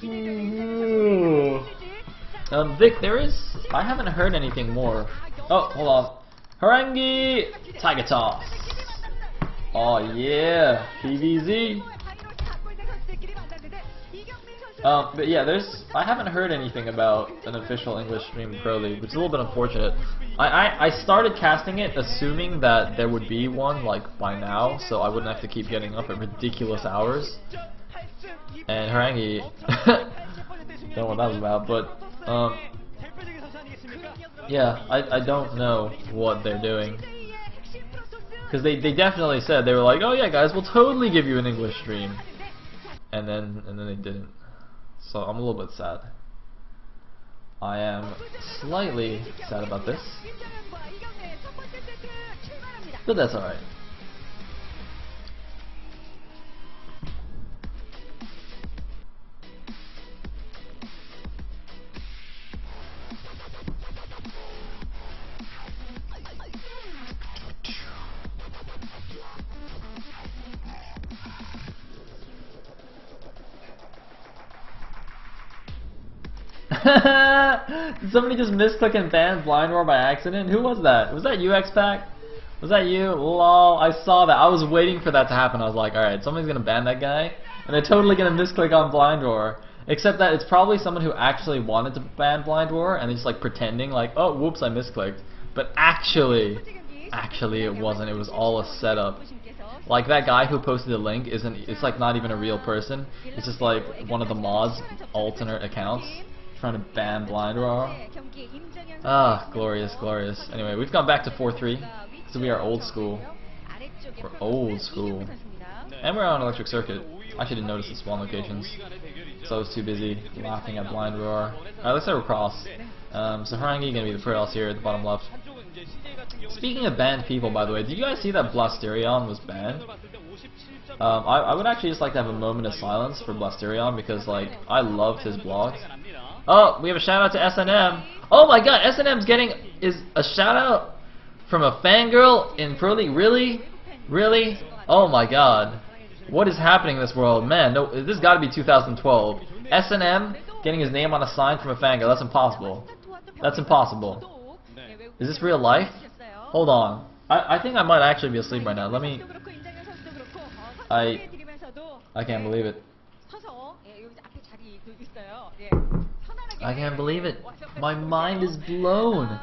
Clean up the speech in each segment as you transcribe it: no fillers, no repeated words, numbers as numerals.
Ooh. Vic, I haven't heard anything more. Oh, hold on. Harangi Tiger Toss. Oh yeah, PVZ. But yeah, I haven't heard anything about an official English stream Pro League, which is a little bit unfortunate. I started casting it assuming that there would be one like by now, so I wouldn't have to keep getting up at ridiculous hours. And Harangi, don't know what that was about, but yeah, I don't know what they're doing. Because they definitely said, they were like, oh yeah guys, we'll totally give you an English stream. And then they didn't. So I'm a little bit sad. I am slightly sad about this. But that's alright. Did somebody just misclick and ban Blind Roar by accident? Who was that? Was that you, X-Pac? Was that you? Lol, I saw that. I was waiting for that to happen. I was like, alright, somebody's gonna ban that guy, and they're totally gonna misclick on Blind Roar. Except that it's probably someone who actually wanted to ban Blind Roar, and they're just like pretending like, oh, whoops, I misclicked. But actually it wasn't. It was all a setup. Like that guy who posted the link it's like not even a real person. It's just like one of the mods' alternate accounts trying to ban Blind Roar. Ah, glorious, glorious. Anyway, we've gone back to 4-3, so we are old school. We're old school. And we're on electric circuit. I actually didn't notice the spawn locations, so I was too busy laughing at Blind Roar. Alright, let's say we're cross. So Harangi gonna be the Pearls here at the bottom left. Speaking of banned people, by the way, did you guys see that Blasterion was banned? I would actually just like to have a moment of silence for Blasterion because, like, I loved his blogs. Oh, we have a shout out to SNM. Oh my god, SNM's getting a shout out from a fangirl in Pro League. Really? Really? Oh my god. What is happening in this world? Man, no, this has got to be 2012. SNM getting his name on a sign from a fangirl. That's impossible. That's impossible. Is this real life? Hold on. I think I might actually be asleep right now. Let me... I can't believe it. I can't believe it. My mind is blown.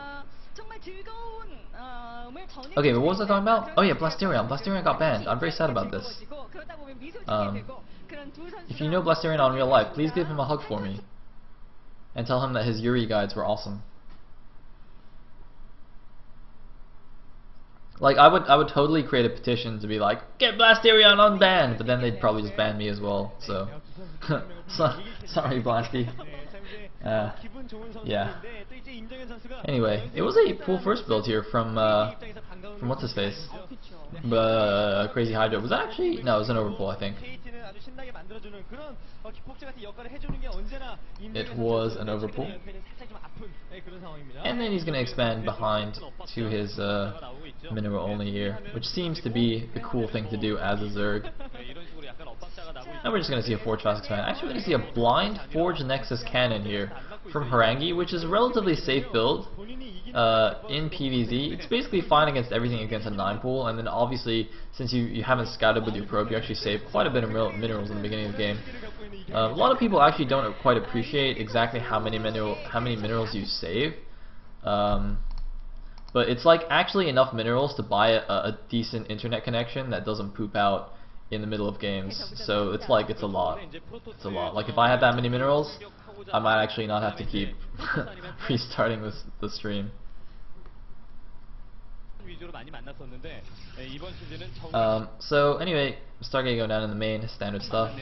Okay, but what was I talking about? Oh yeah, Blasterion. Blasterion got banned. I'm very sad about this. If you know Blasterion in real life, please give him a hug for me. And tell him that his Yuri guides were awesome. Like, I would totally create a petition to be like, get Blasterion unbanned, but then they'd probably just ban me as well, so... Sorry, Blasty. Yeah. Anyway, it was a full first build here from what's his face? Crazy-Hydra. Was that actually? No, it was an overpull, I think. It was an overpull. And then he's gonna expand behind to his mineral only here, which seems to be the cool thing to do as a Zerg. And we're just going to see a Forge Fast expand. Actually, we're going to see a blind Forge Nexus cannon here from Harangi, which is a relatively safe build in PvZ. It's basically fine against everything against a 9 pool, and then obviously, since you haven't scouted with your probe, you actually save quite a bit of minerals in the beginning of the game. A lot of people actually don't quite appreciate exactly how many minerals you save. But it's like actually enough minerals to buy a decent internet connection that doesn't poop out in the middle of games. So it's like it's a lot. It's a lot. Like if I had that many minerals, I might actually not have to keep restarting the stream. So anyway, Stargate going down in the main standard stuff.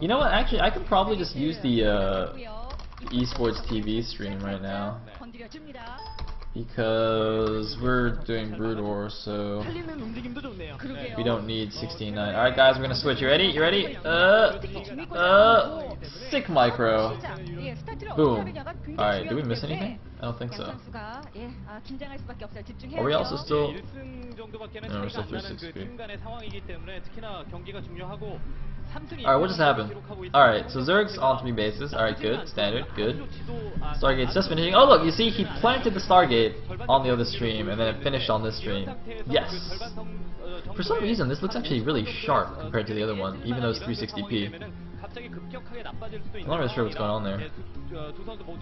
You know what? Actually, I could probably just use the esports TV stream right now. Because we're doing Brood War, so we don't need 16-9. Alright guys, we're gonna switch. You ready? You ready? Sick micro. Boom. Alright, did we miss anything? I don't think so. Are we also still... No, we're still 360. Alright, what just happened? Alright, so Zerg's on 3 bases. Alright, good. Standard. Good. Stargate's just finishing. Oh, look, you see, he planted the Stargate on the other stream, and then it finished on this stream. Yes! For some reason, this looks actually really sharp compared to the other one, even though it's 360p. I'm not really sure what's going on there.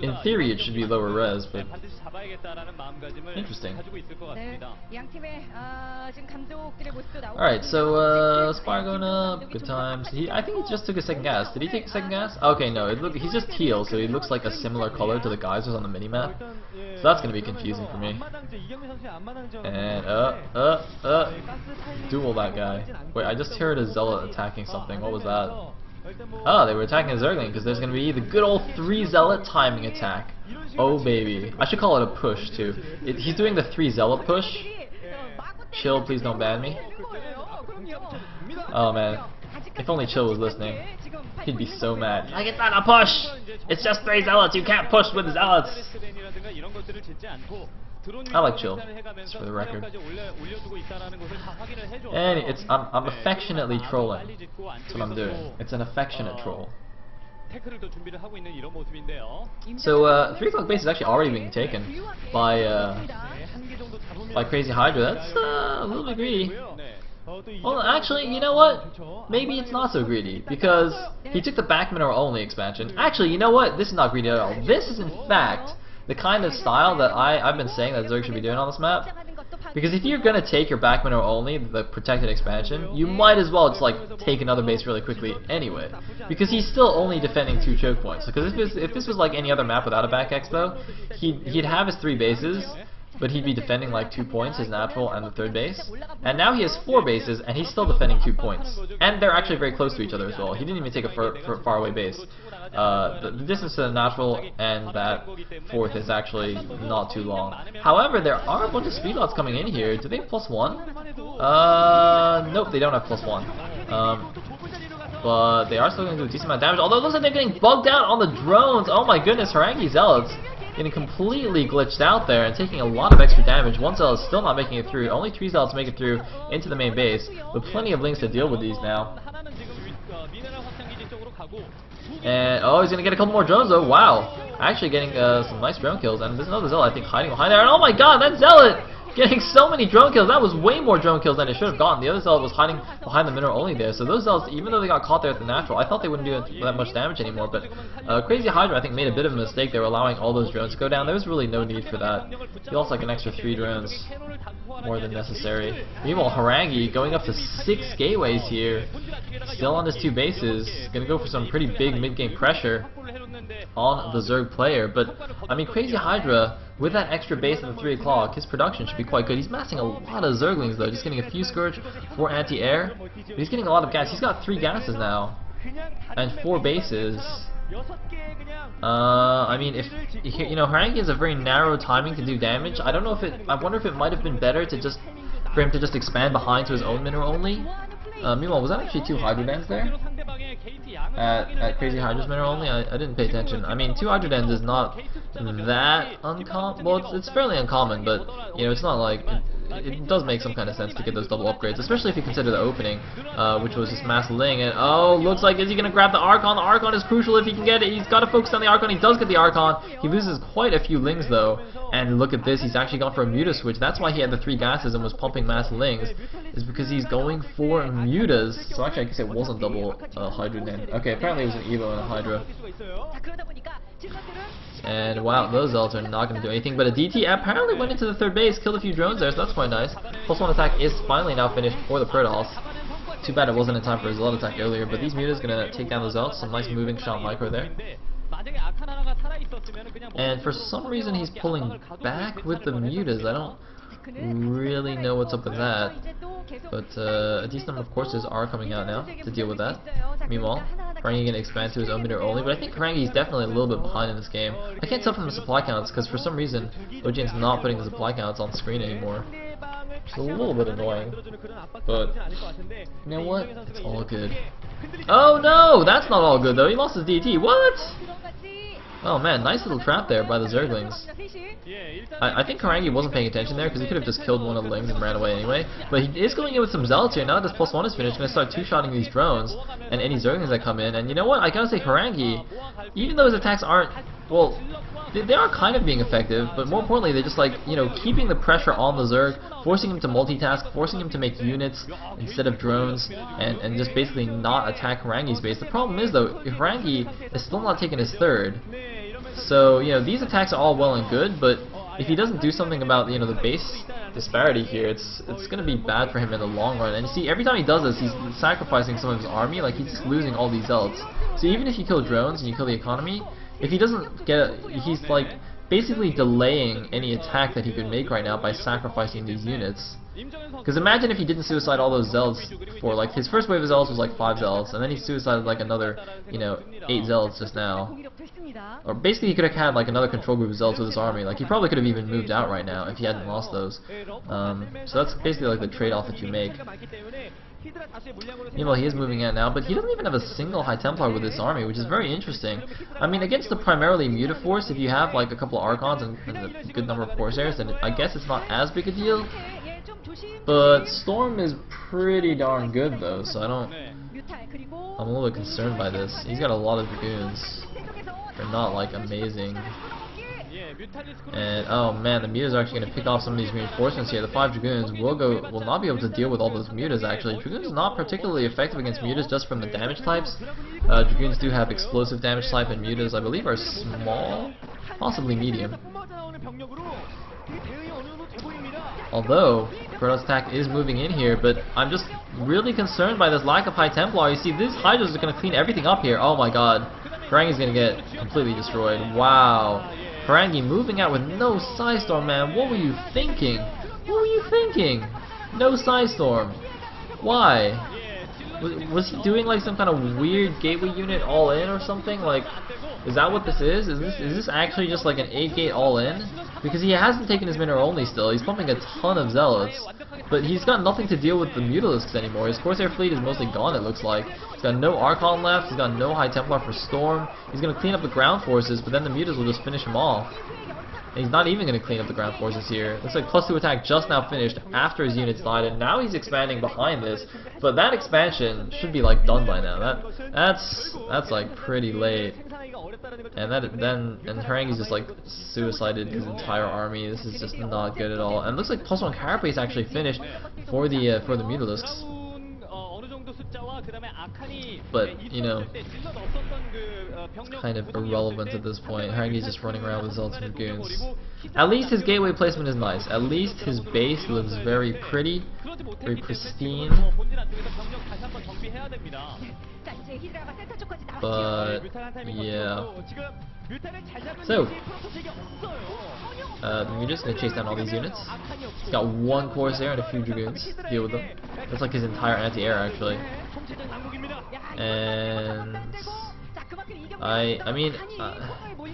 In theory, it should be lower res, but interesting. Alright, so Spire going up, good times. I think he just took a second gas. Did he take a second gas? Okay, no, he's just teal, so he looks like a similar color to the geysers on the minimap. So that's going to be confusing for me. And, duel that guy. Wait, I just heard a Zealot attacking something. What was that? Oh, they were attacking a Zergling because there's going to be the good old 3 Zealot timing attack. Oh baby. I should call it a push too. He's doing the 3 Zealot push. Chill, please don't ban me. Oh man. If only Chill was listening. He'd be so mad. Like, it's not a push! It's just 3 Zealots, you can't push with Zealots! I like Chill, just for the record. And I'm affectionately trolling. That's what I'm doing. It's an affectionate troll. So 3 o'clock base is actually already being taken by Crazy-Hydra. That's a little bit greedy. Well, actually, you know what? Maybe it's not so greedy, because he took the back mineral only expansion. Actually, you know what? This is not greedy at all. This is, in fact, the kind of style that I've been saying that Zerg should be doing on this map. Because if you're going to take your back mineral only, the protected expansion, you might as well just like take another base really quickly anyway. Because he's still only defending 2 choke points. Because if this was like any other map without a back X though, he'd have his 3 bases, but he'd be defending like 2 points, his natural and the 3rd base. And now he has 4 bases, and he's still defending 2 points. And they're actually very close to each other as well. He didn't even take a far away base. The distance to the natural and that 4th is actually not too long. However, there are a bunch of speed lots coming in here. Do they have +1? Nope, they don't have +1. But they are still going to do a decent amount of damage. Although it looks like they're getting bugged out on the drones. Oh my goodness, Harangi Zealots getting completely glitched out there and taking a lot of extra damage. 1 Zealot is still not making it through. Only 3 Zealots make it through into the main base, with plenty of links to deal with these now. And oh, he's gonna get a couple more drones though. Wow, actually getting some nice drone kills. And there's another Zealot I think hiding behind there. And oh my god, that Zealot getting so many drone kills. That was way more drone kills than it should have gotten. The other Zealot was hiding behind the mineral only there. So those Zealots, even though they got caught there at the natural, I thought they wouldn't do that much damage anymore. But Crazy-Hydra I think made a bit of a mistake. They were allowing all those drones to go down. There was really no need for that. He lost like an extra 3 drones, more than necessary. Meanwhile, Harangi going up to 6 gateways here, still on his 2 bases, gonna go for some pretty big mid-game pressure on the Zerg player. But I mean, Crazy-Hydra with that extra base at the 3 o'clock, his production should be quite good. He's massing a lot of Zerglings though, just getting a few Scourge, 4 anti-air. He's getting a lot of gas. He's got 3 gases now and 4 bases. I mean, if you know, Harangi has a very narrow timing to do damage. I don't know if I wonder if it might have been better to for him to just expand behind to his own mineral only. Meanwhile, was that actually 2 Hydra Dens there? At Crazy-Hydra's mineral only? I didn't pay attention. I mean, 2 Hydra Dens is not that uncommon. Well, it's fairly uncommon, but you know, it's not like it does make some kind of sense to get those double upgrades, especially if you consider the opening, which was this mass Ling. And oh, looks like, is he gonna grab the Archon? The Archon is crucial if he can get it. He's got to focus on the Archon. He does get the Archon. He loses quite a few Lings though. And look at this, he's actually gone for a Muta switch. That's why he had the 3 gases and was pumping mass Lings, is because he's going for Mutas. So actually I guess it wasn't double Hydra then. Okay, apparently it was an Evo and a Hydra. And wow, those Zealots are not going to do anything, but a DT apparently went into the 3rd base, killed a few drones there, so that's quite nice. +1 attack is finally now finished for the Protoss. Too bad it wasn't in time for his Zealot attack earlier, but these Mutas going to take down the Zealots. Some nice moving shot micro there. And for some reason he's pulling back with the Mutas. I don't really know what's up with that. But a decent number of courses are coming out now to deal with that. Meanwhile, Harangi going to expand to his own meter only, but I think Harangi is definitely a little bit behind in this game. I can't tell from the supply counts because for some reason OGN's not putting the supply counts on screen anymore. It's a little bit annoying, but you know what? It's all good. Oh no! That's not all good though. He lost his DT. What? Oh man, nice little trap there by the Zerglings. I think Harangi wasn't paying attention there because he could have just killed one of the Lings and ran away anyway. But he is going in with some Zealots here. Now that this +1 is finished, going to start two-shotting these drones and any Zerglings that come in. And you know what? I gotta say Harangi, even though his attacks aren't, well, they are kind of being effective, but more importantly, they're just like, you know, keeping the pressure on the Zerg, forcing him to multitask, forcing him to make units instead of drones, and just basically not attack Harangi's base. The problem is, though, Harangi is still not taking his third. So, you know, these attacks are all well and good, but if he doesn't do something about, you know, the base disparity here, it's going to be bad for him in the long run. And you see, every time he does this, he's sacrificing some of his army, like he's just losing all these Zealots. So even if you kill drones and you kill the economy, if he doesn't get, he's like basically delaying any attack that he could make right now by sacrificing these units. Because imagine if he didn't suicide all those Zealots before, like his first wave of Zealots was like 5 Zealots, and then he suicided like another, you know, 8 Zealots just now. Or basically he could have had like another control group of Zealots with his army, like he probably could have even moved out right now if he hadn't lost those. So that's basically like the trade-off that you make. Meanwhile, he is moving out now, but he doesn't even have a single High Templar with this army, which is very interesting. I mean, against the primarily Mutaforce, if you have like a couple of Archons and a good number of Corsairs, then I guess it's not as big a deal. But Storm is pretty darn good though, so I'm a little bit concerned by this. He's got a lot of Dragoons. They're not like amazing. And oh man, the Mutas are actually going to pick off some of these reinforcements here. The 5 Dragoons will not be able to deal with all those Mutas actually. Dragoons are not particularly effective against Mutas just from the damage types. Dragoons do have explosive damage type, and Mutas I believe are small, possibly medium. Although, Protoss attack is moving in here, but I'm just really concerned by this lack of High Templar. You see, these Hydras are going to clean everything up here. Oh my god. Harangi's going to get completely destroyed. Wow. Harangi moving out with no Psystorm, man. What were you thinking? What were you thinking? No Psystorm. Why? Was he doing like some kind of weird gateway unit all in or something? Like, is that what this is? Is this actually just like an 8-gate all in? Because he hasn't taken his Mineral only still. He's pumping a ton of Zealots, but he's got nothing to deal with the Mutalisks anymore. His Corsair fleet is mostly gone, it looks like. He's got no Archon left. He's got no High Templar for Storm. He's going to clean up the ground forces, but then the Mutas will just finish him off. And he's not even going to clean up the ground forces here. Looks like +2 attack just now finished after his units died, and now he's expanding behind this. But that expansion should be like done by now. That's like pretty late. And Harangi's just like suicided his entire army. This is just not good at all. And it looks like +1 Carapace actually finished for the Mutalisks. But, you know, it's kind of irrelevant at this point. Harangi's just running around with Zealots and Dragoons. At least his gateway placement is nice. At least his base looks very pretty, very pristine. But, yeah. So, we're just going to chase down all these units. He's got 1 Corsair and a few Dragoons to deal with them. That's like his entire anti-air actually. And I mean,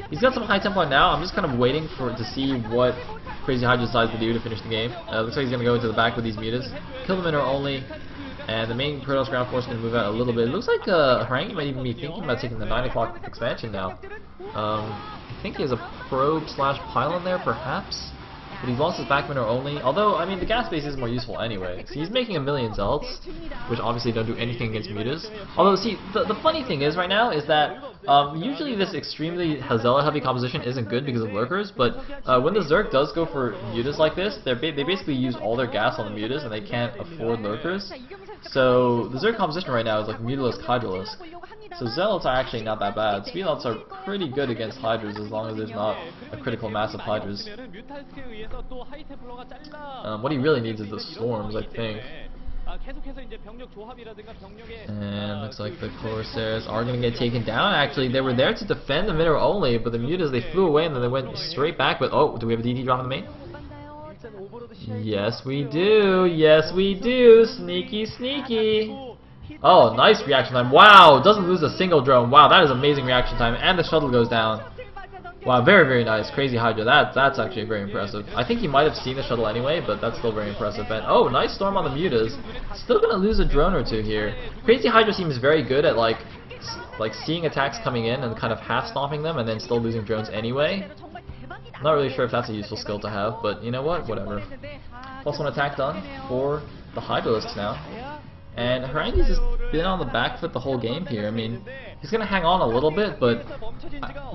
he's got some High Templar now. I'm just kind of waiting to see what Crazy-Hydra decides to do to finish the game. Looks like he's going to go into the back with these Mutas, kill the Mineral only, and the main Protoss ground force is going to move out a little bit. It looks like Harangi might even be thinking about taking the 9 o'clock expansion now. I think he has a probe/pylon there, perhaps. But he's lost his back Mineral only. Although, I mean, the gas base is more useful anyway. So he's making 1,000,000 Zealots, which obviously don't do anything against Mutas. Although, see, the funny thing is right now is that usually this extremely Zealot heavy composition isn't good because of lurkers. But when the Zerg does go for Mutas like this, they basically use all their gas on the Mutas and they can't afford lurkers. So the Zerg composition right now is like Mutalisk, Hydralisk. So Zealots are actually not that bad. Speedlots are pretty good against Hydras as long as there's not a critical mass of Hydras. What he really needs is the Storms, I think. And looks like the Corsairs are going to get taken down. Actually, they were there to defend the Mineral only, but the Mutas, they flew away and then they went straight back. But oh, do we have a DD drop in the main? Yes, we do. Yes, we do. Sneaky, sneaky. Oh, nice reaction time. Wow, doesn't lose a single drone. Wow, that is amazing reaction time. And the shuttle goes down. Wow, very, very nice. Crazy-Hydra. That's actually very impressive. I think he might have seen the shuttle anyway, but that's still very impressive. And oh, nice storm on the Mutas. Still gonna lose a drone or two here. Crazy-Hydra seems very good at like like seeing attacks coming in and kind of half stomping them and then still losing drones anyway. I'm not really sure if that's a useful skill to have, but you know what? Whatever. Plus 1 attack done for the Hydralisks now. And Harangui's just been on the back foot the whole game here. I mean, he's going to hang on a little bit, but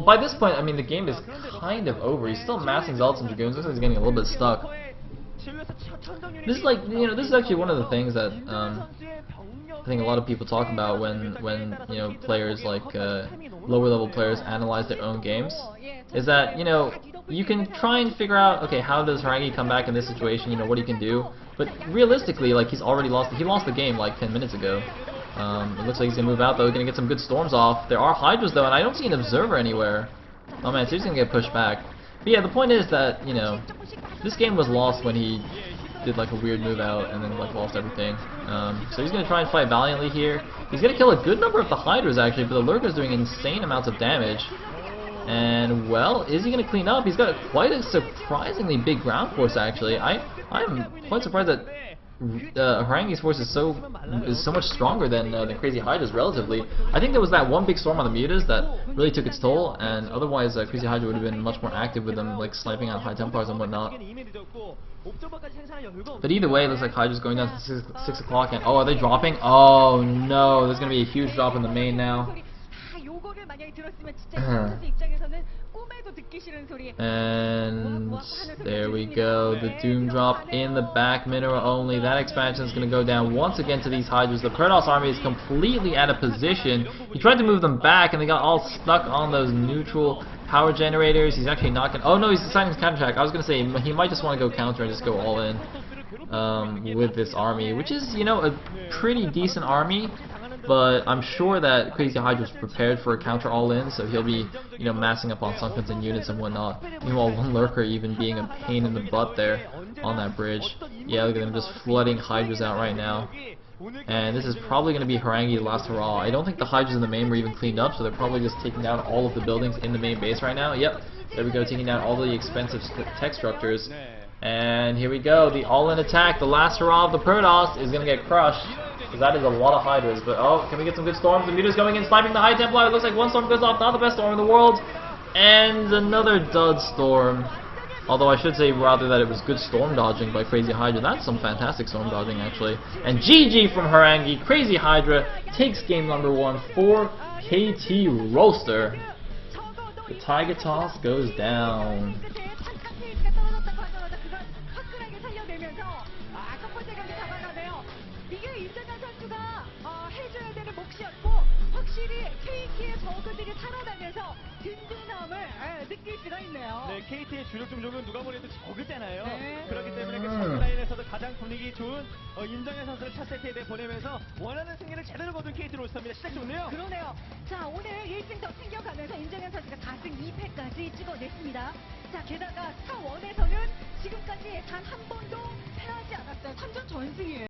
by this point, I mean, the game is kind of over. He's still massing Zealots and Dragoons. Looks like he's getting a little bit stuck. This is like, you know, this is actually one of the things that I think a lot of people talk about when you know, players like lower level players analyze their own games, is that, you know, you can try and figure out, okay, how does Harangue come back in this situation, you know, what he can do, but realistically, like, he lost the game like 10 minutes ago. It looks like he's gonna move out though, he's gonna get some good storms off. There are Hydras though, and I don't see an observer anywhere. Oh man, so he's gonna get pushed back. But yeah, the point is that, you know, this game was lost when he did like a weird move out and then like lost everything. So he's gonna try and fight valiantly here. He's gonna kill a good number of the Hydras actually, but the Lurker's doing insane amounts of damage. And well, is he gonna clean up? He's got quite a surprisingly big ground force actually. I'm quite surprised that Harangue's force is so much stronger than Crazy-Hydra's relatively. I think there was that one big storm on the mutas that really took its toll, and otherwise Crazy-Hydra would have been much more active with them, like sniping out High Templars and whatnot. But either way, it looks like Hydra's going down to 6 o'clock, and oh, are they dropping? Oh no, there's going to be a huge drop in the main now. And there we go, the Doom drop in the back, mineral only. That expansion is going to go down once again to these Hydras. The Protoss army is completely out of position. He tried to move them back and they got all stuck on those neutral power generators. He's actually not going to... Oh no, he's deciding to counterattack. I was going to say, he might just want to go counter and just go all in with this army, which is, you know, a pretty decent army. But I'm sure that Crazy-Hydra was prepared for a counter all-in, so he'll be, you know, massing up on Sunkens and units and whatnot. Meanwhile, one Lurker even being a pain in the butt there on that bridge. Yeah, look at them just flooding Hydras out right now. And this is probably going to be Harangue last hurrah. I don't think the Hydras in the main were even cleaned up, so they're probably just taking down all of the buildings in the main base right now. Yep, there we go, taking down all the expensive tech structures. And here we go, the all-in attack, the last hurrah of the Protoss is going to get crushed. Because that is a lot of Hydras, but oh, can we get some good storms? The Muta's going in, sniping the High Templar. It looks like one storm goes off, not the best storm in the world. And another dud storm. Although I should say rather that it was good storm dodging by Crazy-Hydra. That's some fantastic storm dodging actually. And GG from Harangue. Crazy-Hydra takes game number 1 for KT Roaster. The Tiger Toss goes down. 네, KT의 주력 종족은 누가 뭐래도 적으잖아요. 그렇기 때문에 그 첫 라인에서도 가장 분위기 좋은 임정현 선수를 첫 세트에 보내면서 원하는 승리를 제대로 거둔 KT 로스터입니다. 시작 좋네요. 그러네요. 자, 오늘 1승 더 챙겨가면서 임정현 선수가 4승 2패까지 찍어냈습니다. 자, 게다가 스타1에서는 지금까지 단 한 번도 패하지 않았어요. 3전 전승이에요.